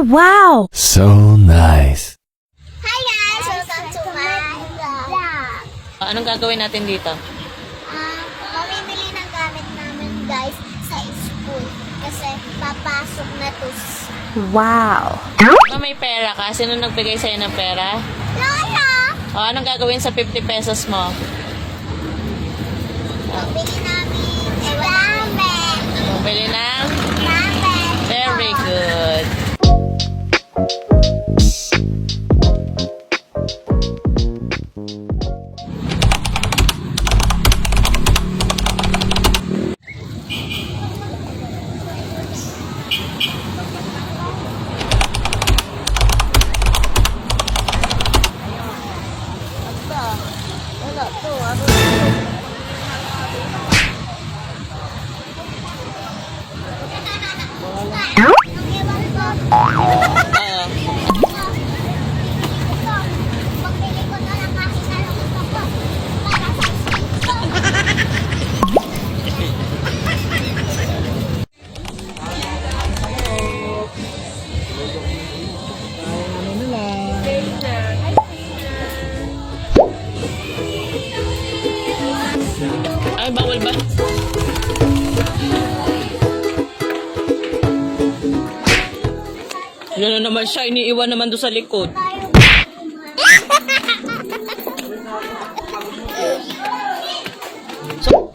Oh, wow! So nice. Hi guys! Welcome to my vlog. Anong gagawin natin dito? Mamimili ng gamit namin guys sa school. Kasi papasok na to. Wow! May pera ka? Sino nagbigay sa'yo ng pera? Lola! Anong gagawin sa 50 pesos mo? Bili namin ramen. Bumili ng? Ramen. Very good. Pagbili ko na lang kasi na lang gusto ko. Para sa school. Ay, bawal ba? Yan na naman siya, iniiwan naman doon sa likod. So,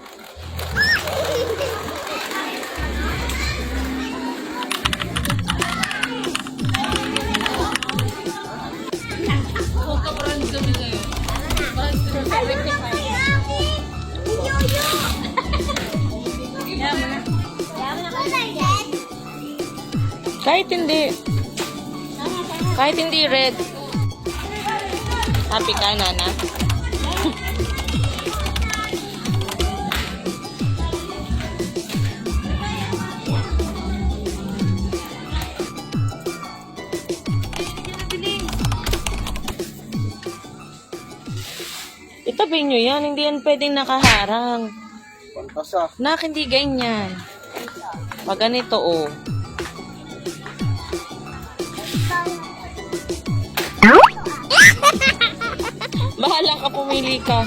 kahit hindi red. Happy ka, Nana? Itabi nyo yan. Hindi yan pwedeng nakaharang. Nak, hindi ganyan. Pag ganito, oh. Bahala ka, pumili ka.